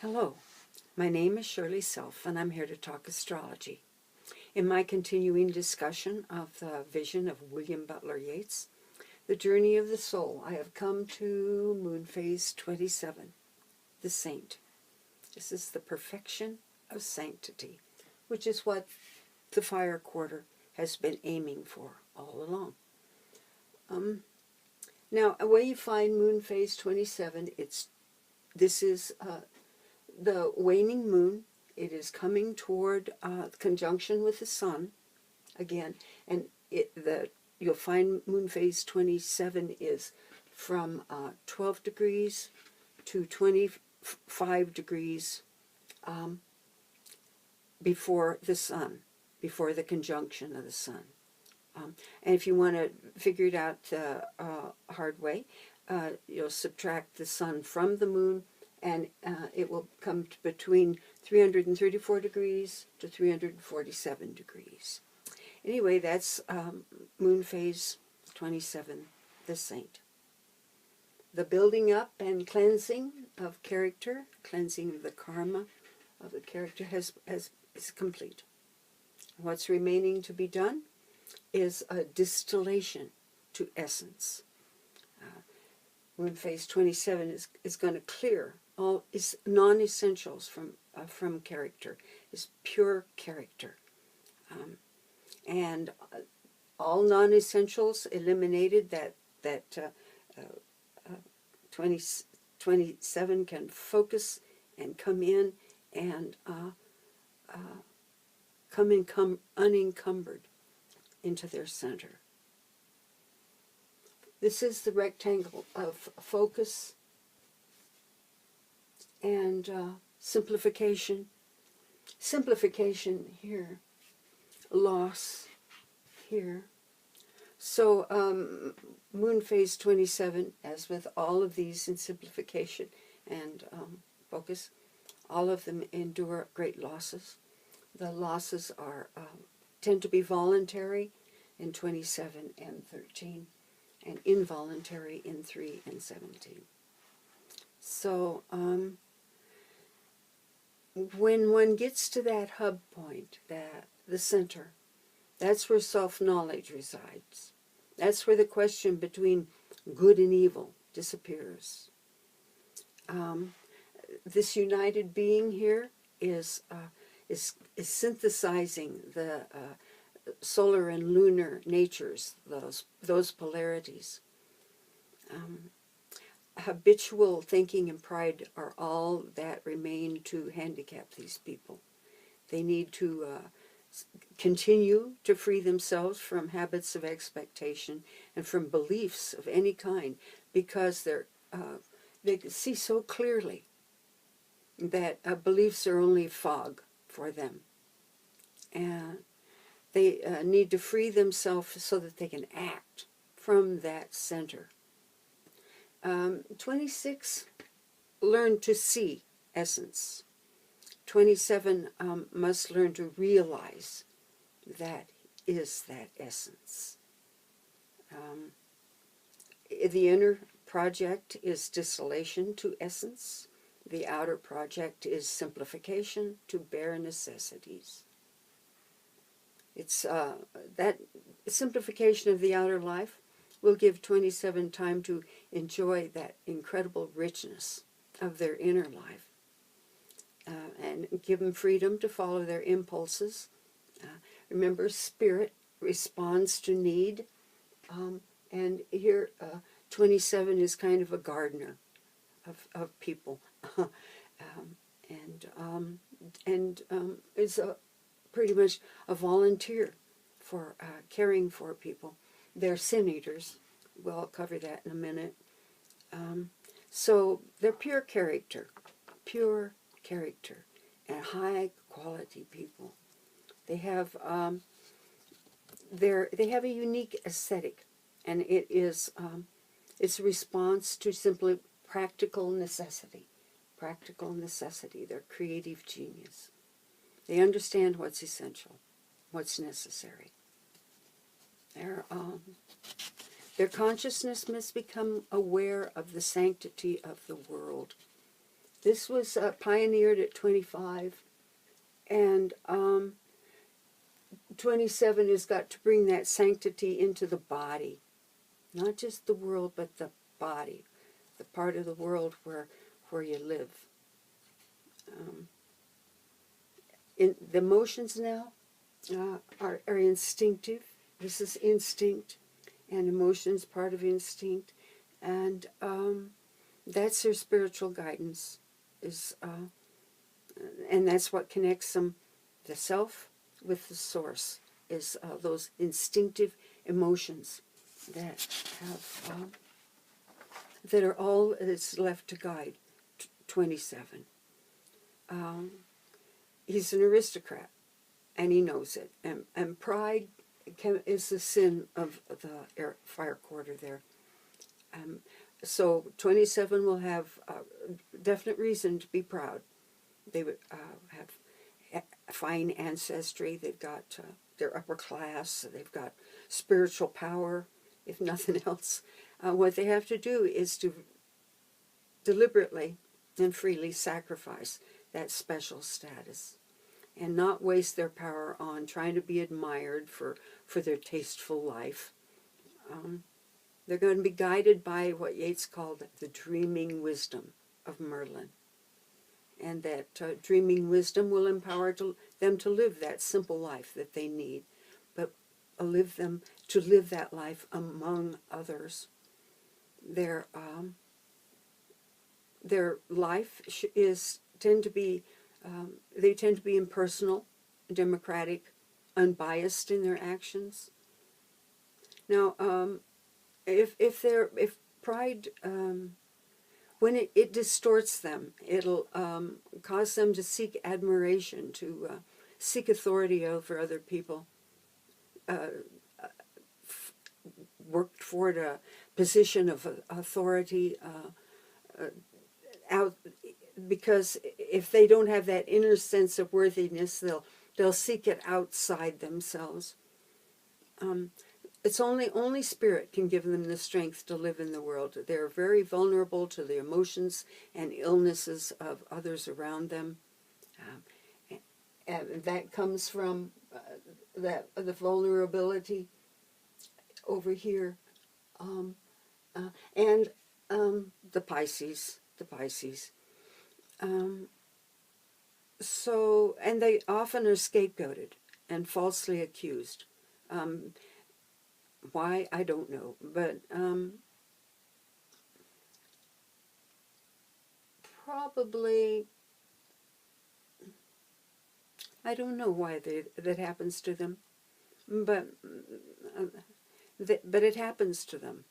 Hello, my name is Shirley Self, and I'm here to talk astrology. In my continuing discussion of the Vision of William Butler Yeats, The Journey of the Soul, I have come to moon phase 27, the Saint. This is the perfection of sanctity, which is what the fire quarter has been aiming for all along. Now, where you find moon phase 27, this is the waning moon. It is coming toward conjunction with the sun again, and you'll find moon phase 27 is from 12 degrees to 25 degrees before the sun, before the conjunction of the sun. And if you want to figure it out the hard way, you'll subtract the sun from the moon, and it will come to between 334 degrees to 347 degrees. Anyway, that's moon phase 27, the Saint. The building up and cleansing of character, cleansing of the karma of the character is complete. What's remaining to be done is a distillation to essence. Moon phase 27 is going to clear all is non-essentials from character, is pure character, and all non-essentials eliminated. That 27 can focus and come in and come unencumbered into their center. This is the rectangle of focus and simplification. Simplification here, loss here. So moon phase 27, as with all of these in simplification and focus, all of them endure great losses. The losses tend to be voluntary in 27 and 13, and involuntary in 3 and 17. So when one gets to that hub point, the center, that's where self-knowledge resides. That's where the question between good and evil disappears. This united being here is synthesizing the solar and lunar natures, those polarities. Habitual thinking and pride are all that remain to handicap these people. They need to continue to free themselves from habits of expectation and from beliefs of any kind, because they see so clearly that beliefs are only fog for them. And they need to free themselves so that they can act from that center. 26, learn to see essence. 27 must learn to realize that is that essence. The inner project is distillation to essence. The outer project is simplification to bare necessities. It's that simplification of the outer life will give 27 time to enjoy that incredible richness of their inner life, and give them freedom to follow their impulses. Remember, spirit responds to need, and here 27 is kind of a gardener of people, and is pretty much a volunteer for caring for people. They're sin eaters. We'll cover that in a minute. So they're pure character, and high quality people. They have a unique aesthetic, and it's a response to simply practical necessity. Their creative genius. They understand what's essential, what's necessary. Their consciousness must become aware of the sanctity of the world This was pioneered at 25, and 27 has got to bring that sanctity into the body, not just the world, but the body, the part of the world where you live. In the emotions now are instinctive. This is instinct, and emotions part of instinct, and that's their spiritual guidance. And that's what connects them, the self with the source, is those instinctive emotions that have that are all that's left to guide 27. He's an aristocrat, and he knows it. And pride is the sin of the fire quarter there. So 27 will have definite reason to be proud. They would have fine ancestry. They've got they're upper class. They've got spiritual power, if nothing else. What they have to do is to deliberately and freely sacrifice that special status and not waste their power on trying to be admired for their tasteful life. They're going to be guided by what Yeats called the dreaming wisdom of Merlin. And that dreaming wisdom will empower them to live that simple life that they need, but to live that life among others. Their life tend to be impersonal, democratic, unbiased in their actions. Now, if pride, when it distorts them, it'll cause them to seek admiration, to seek authority over other people, work toward a position of authority out, because if they don't have that inner sense of worthiness, they'll seek it outside themselves. It's only spirit can give them the strength to live in the world. They're very vulnerable to the emotions and illnesses of others around them. And that comes from the vulnerability over here. And the Pisces. So, and they often are scapegoated and falsely accused. Why, I don't know, but probably, I don't know why that happens to them, but it happens to them.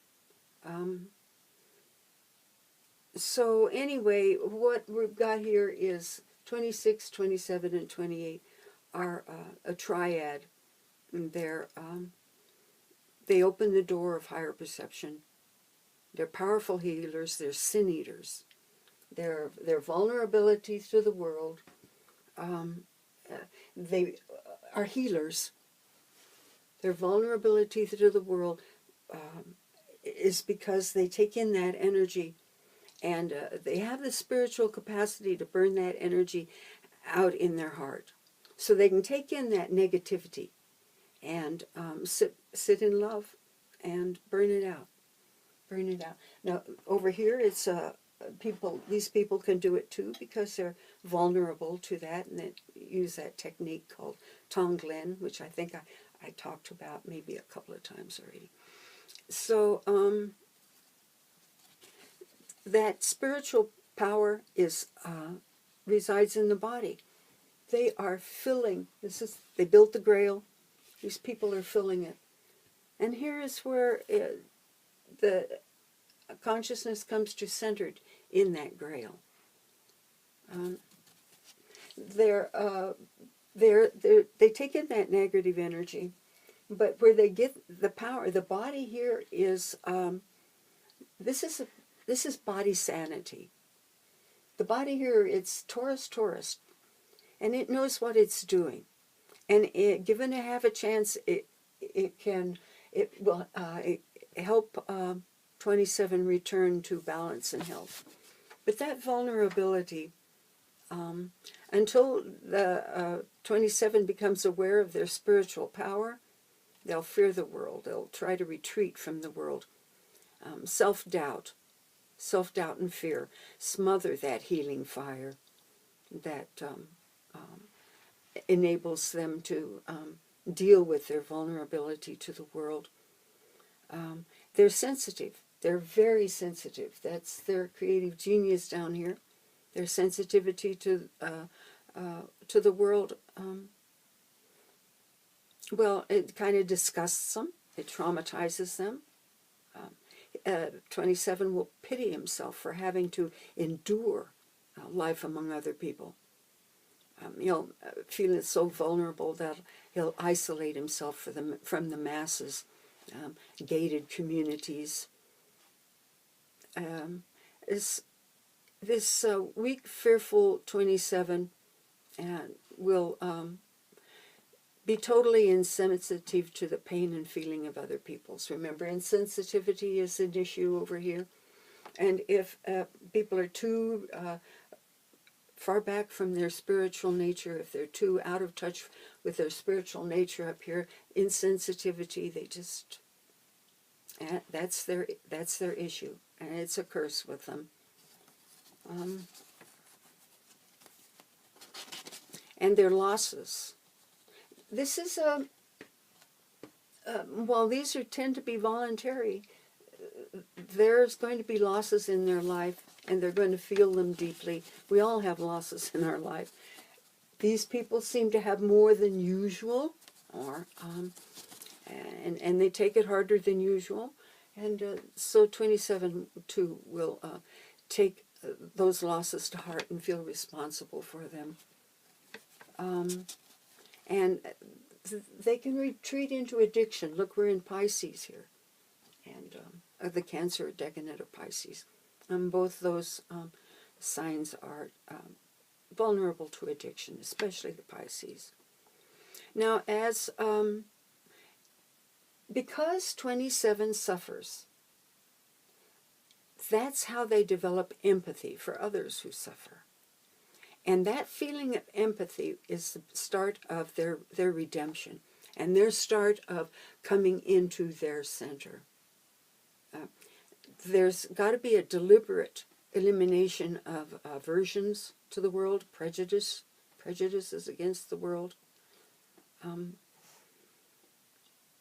So anyway, what we've got here is 26, 27, and 28 are a triad. They open the door of higher perception. They're powerful healers. They're sin eaters. Their vulnerability to the world. They are healers. Their vulnerability to the world is because they take in that energy, and they have the spiritual capacity to burn that energy out in their heart. So they can take in that negativity and sit in love and burn it out. Now, over here, it's these people can do it too because they're vulnerable to that, and they use that technique called Tonglen, which I think I talked about maybe a couple of times already. So that spiritual power resides in the body. They are filling. They built the Grail. These people are filling it. And here is where the consciousness comes to centered in that Grail. They take in that negative energy, but where they get the power, the body here is, this is body sanity. The body here, it's Taurus, and it knows what it's doing. And given to have a chance, it will help 27 return to balance and health. But that vulnerability, until the 27 becomes aware of their spiritual power, they'll fear the world. They'll try to retreat from the world. Self-doubt and fear smother that healing fire that enables them to deal with their vulnerability to the world. They're sensitive. They're very sensitive. That's their creative genius down here. Their sensitivity to the world. Well, it kind of disgusts them. It traumatizes them. 27 will pity himself for having to endure life among other people. He'll feel so vulnerable that he'll isolate himself from the masses, gated communities. This weak, fearful 27 will be totally insensitive to the pain and feeling of other people's. Remember, insensitivity is an issue over here. And if people are too far back from their spiritual nature, if they're too out of touch with their spiritual nature up here, insensitivity, they just, that's their issue. And it's a curse with them. And their losses. This is while these tend to be voluntary, there's going to be losses in their life, and they're going to feel them deeply. We all have losses in our life. These people seem to have more than usual, or and they take it harder than usual, and so 27 too will take those losses to heart and feel responsible for them. And they can retreat into addiction. Look, we're in Pisces here. And the Cancer decanate of Pisces. Both those signs are vulnerable to addiction, especially the Pisces. Now, because 27 suffers, that's how they develop empathy for others who suffer. And that feeling of empathy is the start of their redemption and their start of coming into their center. There's got to be a deliberate elimination of aversions to the world, prejudices against the world.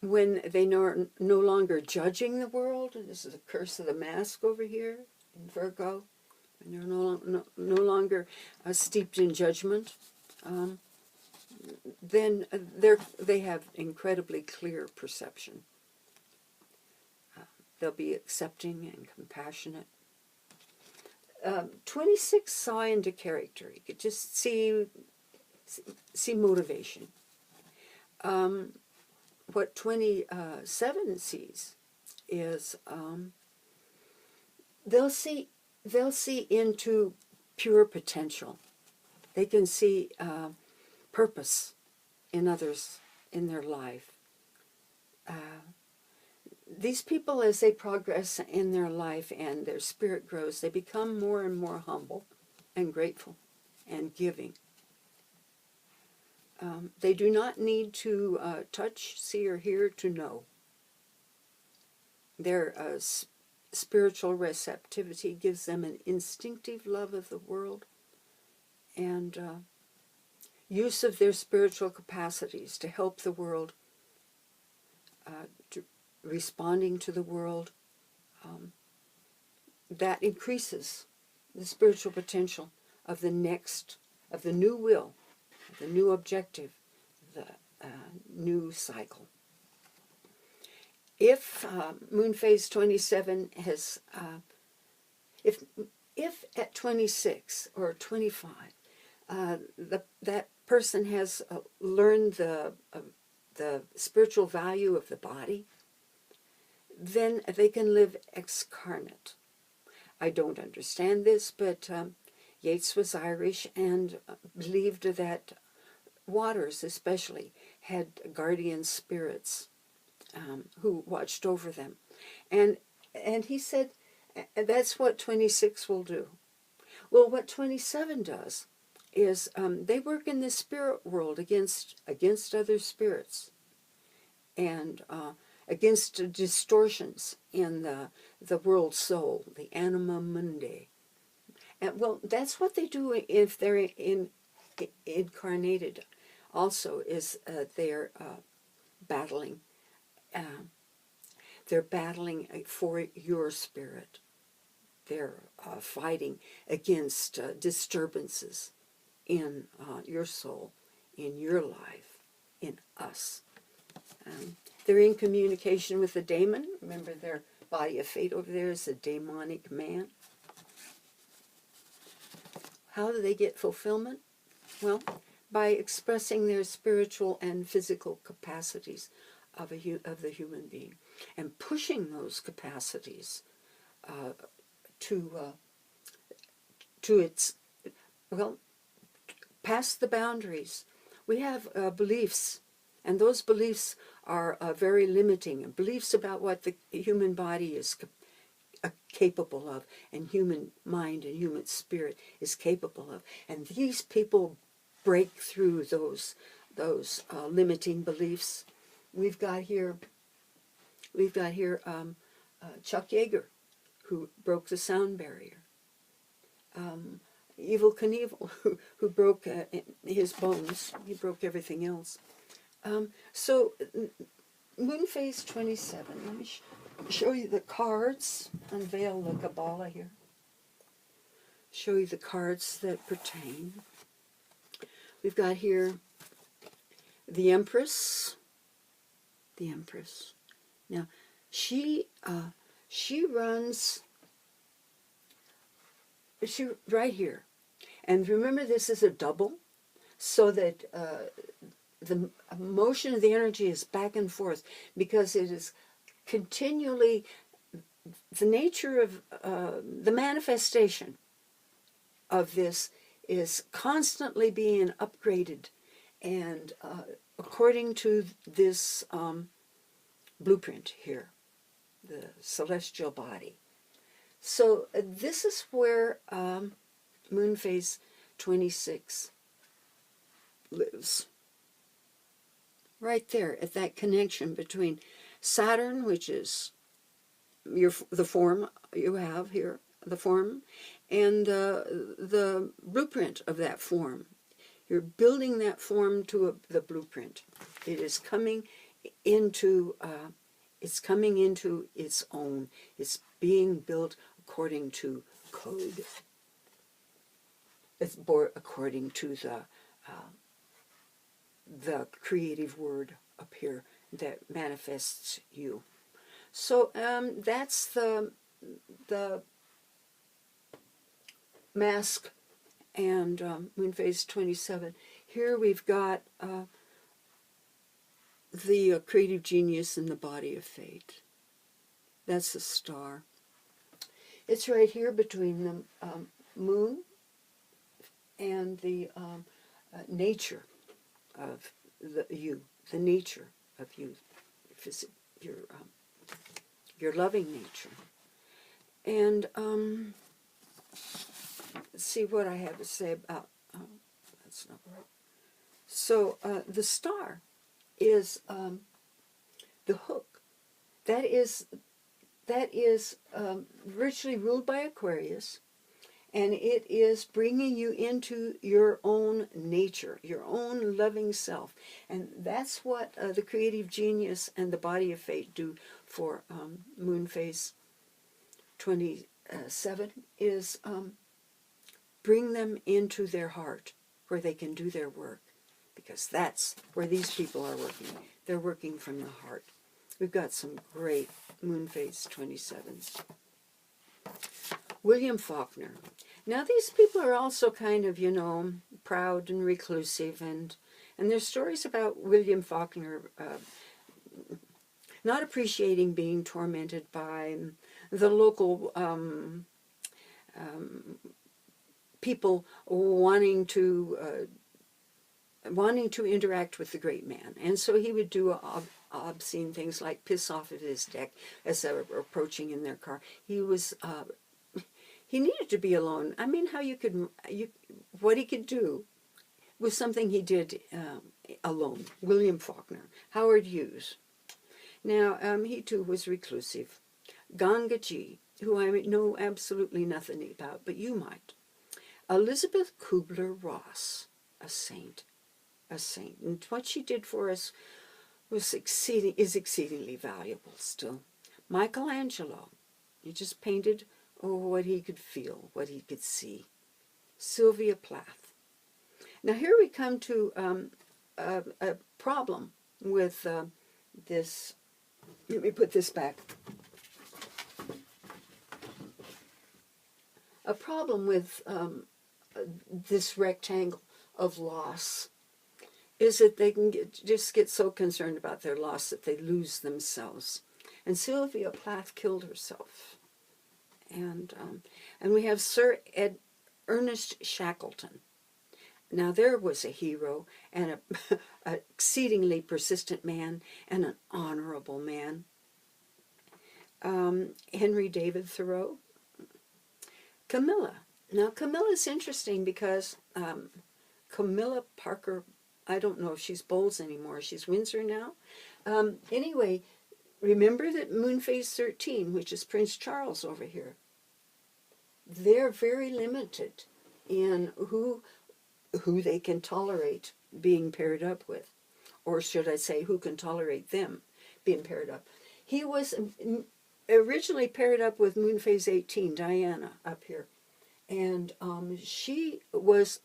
When they are no longer judging the world, and this is a curse of the mask over here in Virgo, and they're no longer steeped in judgment, then they have incredibly clear perception. They'll be accepting and compassionate. 26 saw into character. You could just see motivation. What 27 sees is they'll see into pure potential. They can see purpose in others in their life. These people, as they progress in their life and their spirit grows, they become more and more humble and grateful and giving. They do not need to touch, see, or hear to know. Their spiritual receptivity gives them an instinctive love of the world and use of their spiritual capacities to help the world, responding to the world. That increases the spiritual potential of the new will, the new objective, the new cycle. If moon phase 27 has, if at 26 or 25, that person has learned the spiritual value of the body, then they can live excarnate. I don't understand this, but Yeats was Irish and believed that waters especially had guardian spirits who watched over them. And he said that's what 26 will do. Well, what 27 does is they work in the spirit world against other spirits, and against distortions in the world soul, the anima mundi. And well, that's what they do if they're incarnated. Also, is they're battling. They're battling for your spirit. They're fighting against disturbances in your soul, in your life, in us. They're in communication with the daemon. Remember, their body of fate over there is a demonic man. How do they get fulfillment? Well, by expressing their spiritual and physical capacities of the human being, and pushing those capacities to its, well, past the boundaries. We have beliefs, and those beliefs are very limiting. Beliefs about what the human body is capable of, and human mind and human spirit is capable of. And these people break through those limiting beliefs. We've got here Chuck Yeager, who broke the sound barrier. Evel Knievel, who broke his bones. He broke everything else. So moon phase 27. Let me show you the cards. Unveil the Kabbalah here. Show you the cards that pertain. We've got here the Empress. The Empress. Now, she runs right here. And remember, this is a double, so that the motion of the energy is back and forth, because it is continually, the nature of the manifestation of this is constantly being upgraded, and according to this blueprint here, the celestial body. So this is where moon phase 26 lives. Right there at that connection between Saturn, which is the form you have here, the form, and the blueprint of that form. You're building that form to the blueprint. It is coming into its own. It's being built according to code. It's according to the creative word up here that manifests you. So that's the mask and moon phase 27. Here we've got the creative genius in the body of fate. That's the star. It's right here between the moon and the nature of you, the nature of you, your loving nature. And let's see what I have to say about. That's not right. So the star is the hook. That is virtually ruled by Aquarius, and it is bringing you into your own nature, your own loving self. And that's what the creative genius and the body of fate do for moon phase 27, is bring them into their heart where they can do their work, because that's where these people are working. They're working from the heart. We've got some great moon phase 27s. William Faulkner. Now these people are also kind of, proud and reclusive, and there's stories about William Faulkner not appreciating being tormented by the local people wanting to interact with the great man. And so he would do obscene things like piss off at his deck as they were approaching in their car. He was he needed to be alone. I mean, what he could do was something he did alone. William Faulkner, Howard Hughes. Now, he too was reclusive. Gangaji, who I know absolutely nothing about, but you might. Elizabeth Kubler-Ross, a saint. And what she did for us is exceedingly valuable still. Michelangelo, he just painted what he could feel, what he could see. Sylvia Plath. Now here we come to a problem with this. Let me put this back. A problem with this rectangle of loss is that they can just get so concerned about their loss that they lose themselves. And Sylvia Plath killed herself. And we have Sir Ernest Shackleton. Now there was a hero and an exceedingly persistent man and an honorable man. Henry David Thoreau. Camilla. Now Camilla's interesting because Camilla Parker, I don't know if she's Bowles anymore. She's Windsor now. Anyway, remember that moon phase 13, which is Prince Charles over here, they're very limited in who they can tolerate being paired up with. Or should I say, who can tolerate them being paired up. He was originally paired up with moon phase 18, Diana, up here. And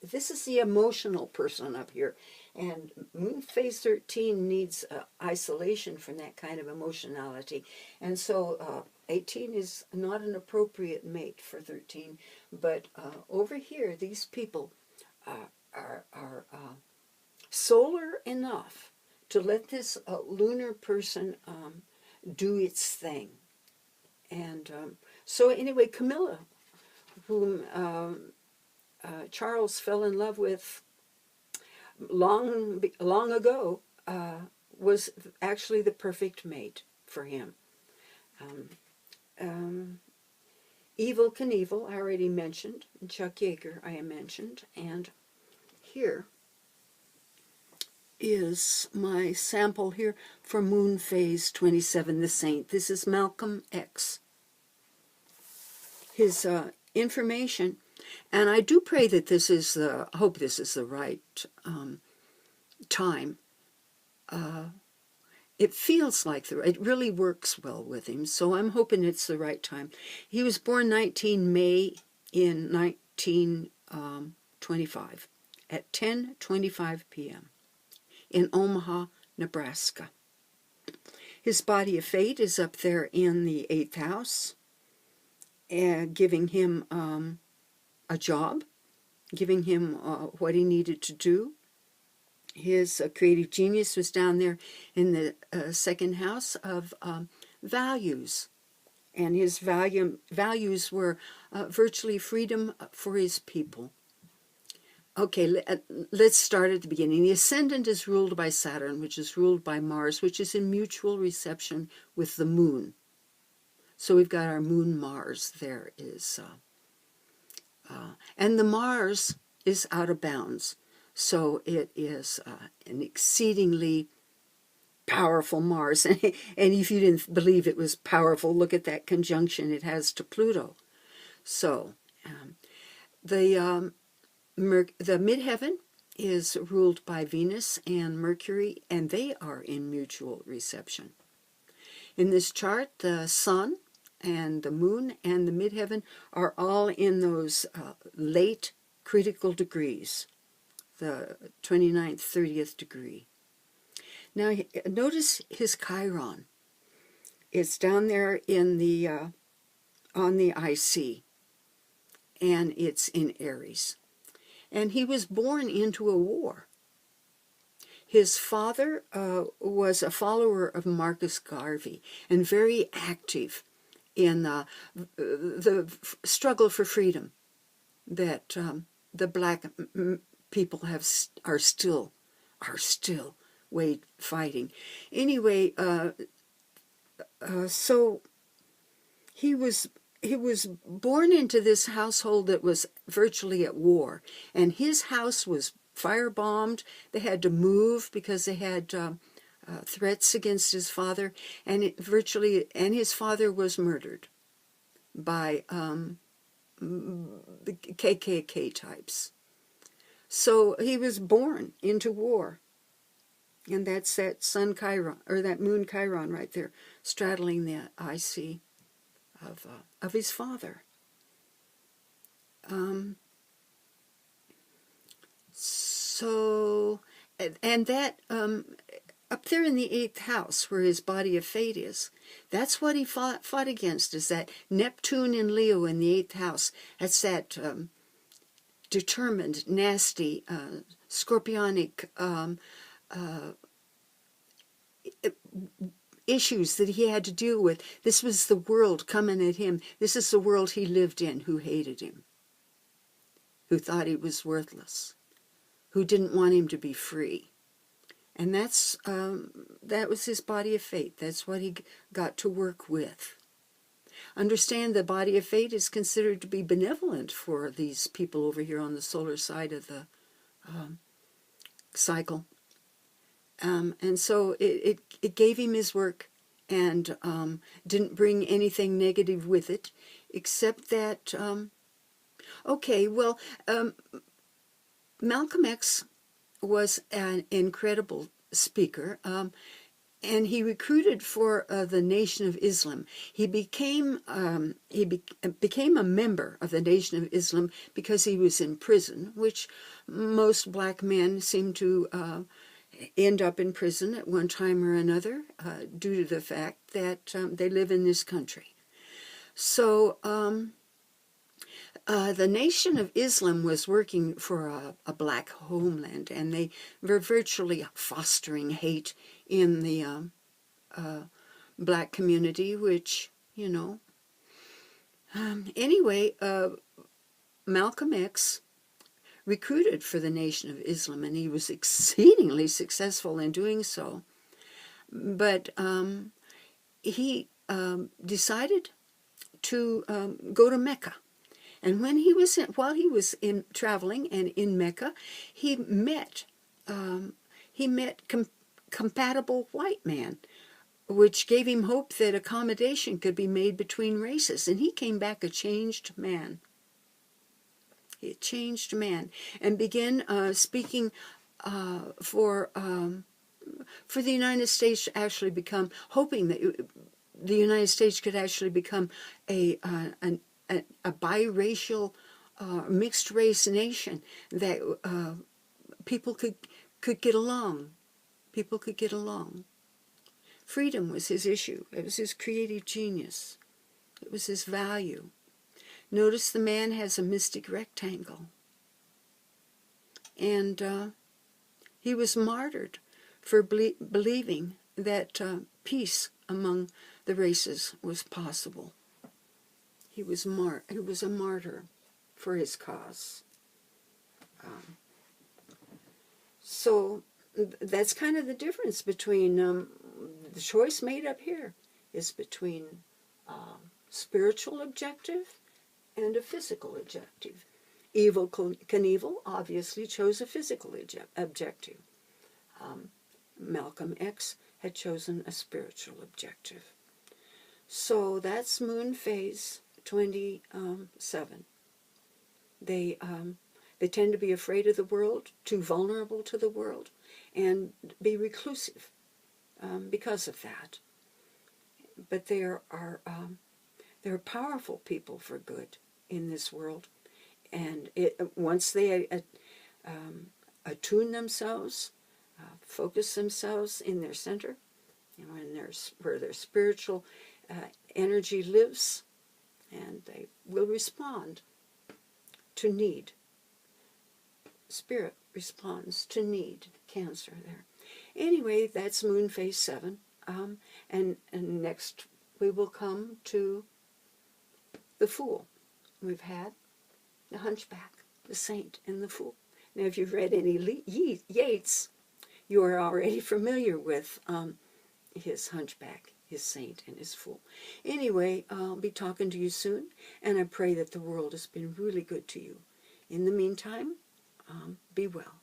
this is the emotional person up here. And moon phase 13 needs isolation from that kind of emotionality. And so 18 is not an appropriate mate for 13. But over here, these people are solar enough to let this lunar person do its thing. And so anyway, Camilla, whom Charles fell in love with long ago, was actually the perfect mate for him. Evel Knievel, I already mentioned. Chuck Yeager, I mentioned. And here is my sample here for moon phase 27, the saint. This is Malcolm X. His information, and I do pray that this is hope this is the right time. It feels like it really works well with him, so I'm hoping it's the right time. He was born 19 May in 1925 at 10:25 p.m. in Omaha, Nebraska. His body of fate is up there in the 8th house, giving him a job, giving him what he needed to do. His creative genius was down there in the 2nd house of values. And his values were virtually freedom for his people. Okay, let's start at the beginning. The ascendant is ruled by Saturn, which is ruled by Mars, which is in mutual reception with the moon. So we've got our moon Mars. There is, and the Mars is out of bounds. So it is an exceedingly powerful Mars. And if you didn't believe it was powerful, look at that conjunction it has to Pluto. So the midheaven is ruled by Venus and Mercury, and they are in mutual reception. In this chart, the sun and the moon and the midheaven are all in those late critical degrees, the 29th, 30th degree. Now, notice his Chiron. It's down there in the on the IC, and it's in Aries. And he was born into a war. His father was a follower of Marcus Garvey and very active in the struggle for freedom that the black people are still fighting. Anyway, so he was he was born into this household that was virtually at war, and his house was firebombed. They had to move because they had threats against his father, and his father was murdered by the KKK types. So he was born into war, and that's that sun Chiron, or that moon Chiron right there, straddling the IC of his father. So, and that up there in the 8th house, where his body of fate is, that's what he fought against, is that Neptune in Leo in the 8th house. That's that determined, nasty, scorpionic issues that he had to deal with. This was the world coming at him. This is the world he lived in, who hated him, who thought he was worthless, who didn't want him to be free. And that was his body of fate. That's what he got to work with. Understand the body of fate is considered to be benevolent for these people over here on the solar side of the cycle. And so it gave him his work, and didn't bring anything negative with it, except that, Malcolm X was an incredible speaker, and he recruited for the Nation of Islam. He became a member of the Nation of Islam because he was in prison, which most black men seem to end up in prison at one time or another due to the fact that they live in this country. So the Nation of Islam was working for a black homeland, and they were virtually fostering hate in the black community, which, you know. Anyway, Malcolm X recruited for the Nation of Islam, and he was exceedingly successful in doing so. But he decided to go to Mecca. And when while he was traveling and in Mecca, he met compatible white man, which gave him hope that accommodation could be made between races. And he came back a changed man. He changed man, and began speaking for the United States to actually become, hoping that the United States could actually become a biracial, mixed race nation, that people could get along. People could get along. Freedom was his issue. It was his creative genius. It was his value. Notice the man has a mystic rectangle. And he was martyred for believing that peace among the races was possible. He was a martyr for his cause. So that's kind of the difference between the choice made up here is between spiritual objective and a physical objective. Evel Knievel obviously chose a physical objective. Malcolm X had chosen a spiritual objective. So that's moon phase 27. They tend to be afraid of the world, too vulnerable to the world, and be reclusive because of that. But they're powerful people for good in this world, and once they attune themselves, focus themselves in their center, and where their spiritual energy lives, and they will respond to need. Spirit responds to need. Cancer there. Anyway, that's moon phase 7, and next we will come to the Fool. We've had the Hunchback, the Saint, and the Fool. Now, if you've read any Yeats, you are already familiar with his Hunchback, his saint and his fool. Anyway, I'll be talking to you soon, and I pray that the world has been really good to you. In the meantime, be well.